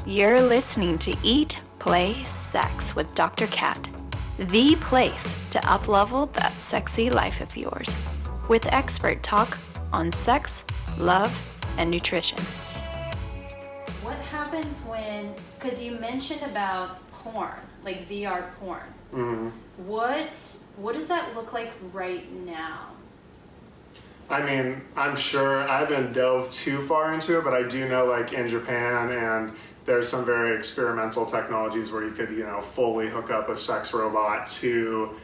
You're listening to Eat, Play, Sex with Dr. Kat, the place to up-level that sexy life of yours, with expert talk on sex, love, and nutrition. What happens when, because you mentioned about porn, like VR porn. Mm-hmm. What does that look like right now? I mean, I'm sure I haven't delved too far into it, but I do know like in Japan and there's some very experimental technologies where you could, fully hook up a sex robot to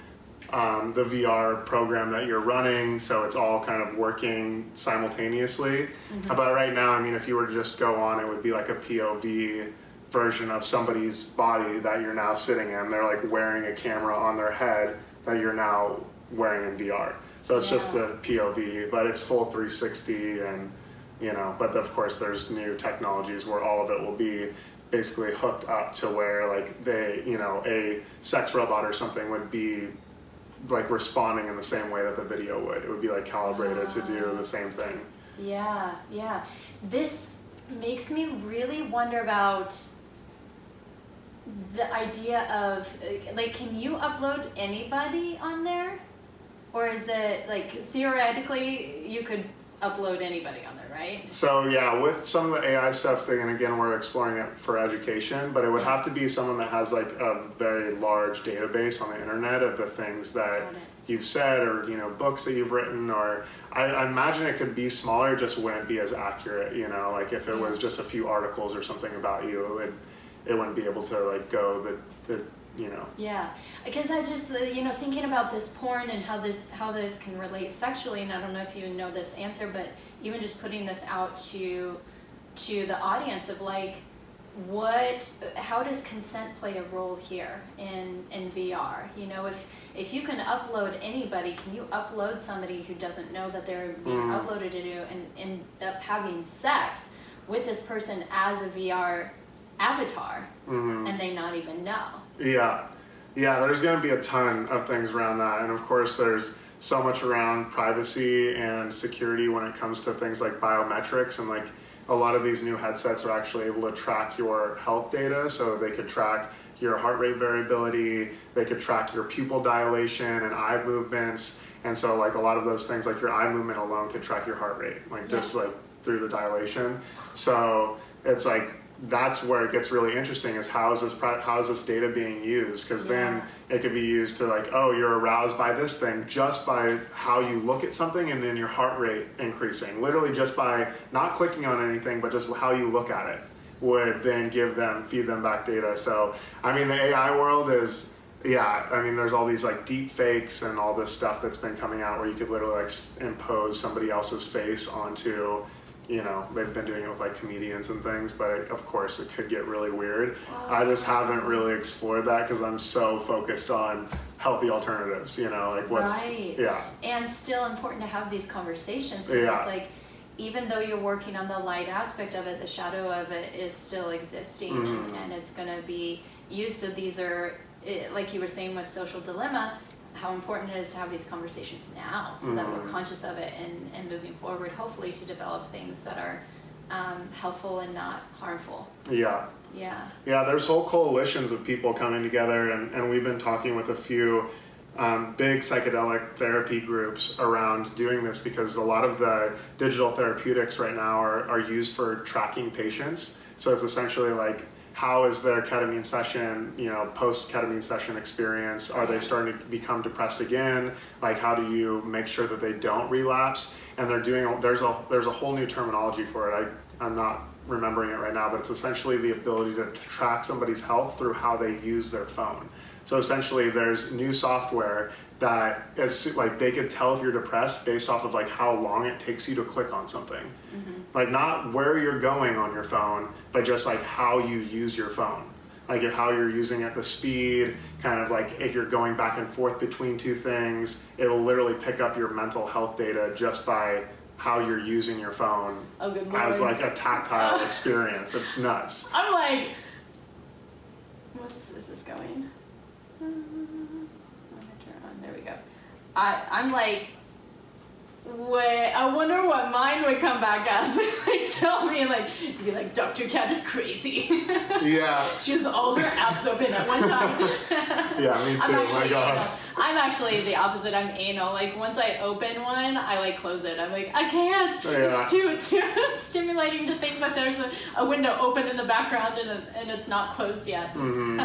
the VR program that you're running, so it's all kind of working simultaneously. Mm-hmm. But right now, I mean, if you were to just go on, it would be like a POV version of somebody's body that you're now sitting in. They're like wearing a camera on their head that you're now wearing in VR. So it's just the POV, but it's full 360 and, but of course there's new technologies where all of it will be basically hooked up to where like a sex robot or something would be like responding in the same way that the video would. It would be like calibrated to do the same thing. Yeah. This makes me really wonder about the idea of, like, can you upload anybody on there? Or is it, like, theoretically, you could upload anybody on there, right? So, yeah, with some of the AI stuff, and again, we're exploring it for education, but it would have to be someone that has, like, a very large database on the internet of the things that you've said or, books that you've written, or I imagine it could be smaller, just wouldn't be as accurate, like if it was just a few articles or something about you, it wouldn't be able to, like, go the. Yeah, because I just thinking about this porn and how this can relate sexually, and I don't know if you know this answer, but even just putting this out to the audience of like, how does consent play a role here in VR? If you can upload anybody, can you upload somebody who doesn't know that they're being uploaded to you and end up having sex with this person as a VR avatar, and they not even know? Yeah, there's going to be a ton of things around that, and of course there's so much around privacy and security when it comes to things like biometrics, and like a lot of these new headsets are actually able to track your health data, so they could track your heart rate variability, they could track your pupil dilation and eye movements, and so like a lot of those things, like your eye movement alone could track your heart rate, like just like through the dilation. So it's like, that's where it gets really interesting, is how is this data being used? Because then it could be used to like, oh, you're aroused by this thing just by how you look at something, and then your heart rate increasing, literally just by not clicking on anything, but just how you look at it would then feed them back data. So I mean, the AI world is, there's all these like deep fakes and all this stuff that's been coming out where you could literally like impose somebody else's face onto, they've been doing it with like comedians and things, but of course it could get really weird. I just haven't really explored that because I'm so focused on healthy alternatives, like what's, and still important to have these conversations, because it's like, even though you're working on the light aspect of it, the shadow of it is still existing, and it's going to be used. So these are, like you were saying with Social Dilemma, how important it is to have these conversations now, so that we're conscious of it and moving forward, hopefully to develop things that are helpful and not harmful. Yeah, there's whole coalitions of people coming together, and we've been talking with a few big psychedelic therapy groups around doing this, because a lot of the digital therapeutics right now are used for tracking patients. So it's essentially like, how is their ketamine session, post-ketamine session experience? Are they starting to become depressed again? Like, how do you make sure that they don't relapse? And there's a whole new terminology for it. I'm not remembering it right now, but it's essentially the ability to track somebody's health through how they use their phone. So essentially there's new software that is like, they could tell if you're depressed based off of like how long it takes you to click on something. Like not where you're going on your phone, but just like how you use your phone. Like how you're using it, the speed, kind of like if you're going back and forth between two things, it'll literally pick up your mental health data just by how you're using your phone as like a tactile experience. It's nuts. I'm like, is this going? There we go. I'm like, Wait, I wonder what mine would come back as. Like, tell me, like, you'd be like, Dr. Cat is crazy. Yeah. She has all her apps open at one time. Yeah, me too. My God. Anal. I'm actually the opposite. I'm anal. Like, once I open one, I like close it. I'm like, I can't. Yeah. It's too stimulating to think that there's a window open in the background and it's not closed yet. Mm-hmm.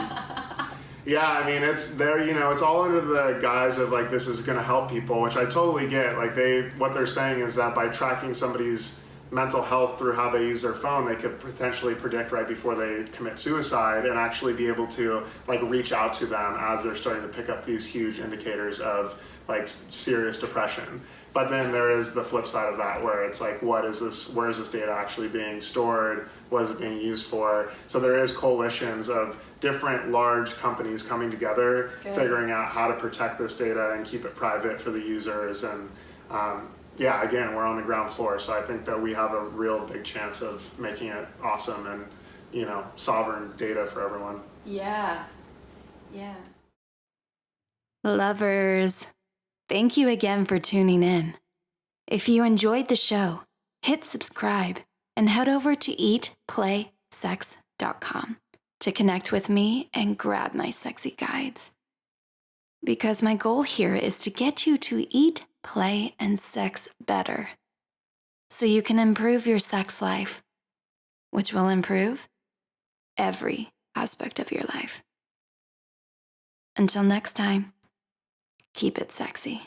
Yeah, I mean, it's there, you know, it's all under the guise of like, this is going to help people, which I totally get. Like what they're saying is that by tracking somebody's mental health through how they use their phone, they could potentially predict right before they commit suicide and actually be able to like reach out to them as they're starting to pick up these huge indicators of like serious depression. But then there is the flip side of that where it's like, where is this data actually being stored? What is it being used for? So there is coalitions of different large companies coming together, figuring out how to protect this data and keep it private for the users. And yeah, again, we're on the ground floor. So I think that we have a real big chance of making it awesome and, you know, sovereign data for everyone. Yeah. Yeah. Lovers, thank you again for tuning in. If you enjoyed the show, hit subscribe and head over to eatplaysex.com to connect with me and grab my sexy guides. Because my goal here is to get you to eat, play, and sex better so you can improve your sex life, which will improve every aspect of your life. Until next time, keep it sexy.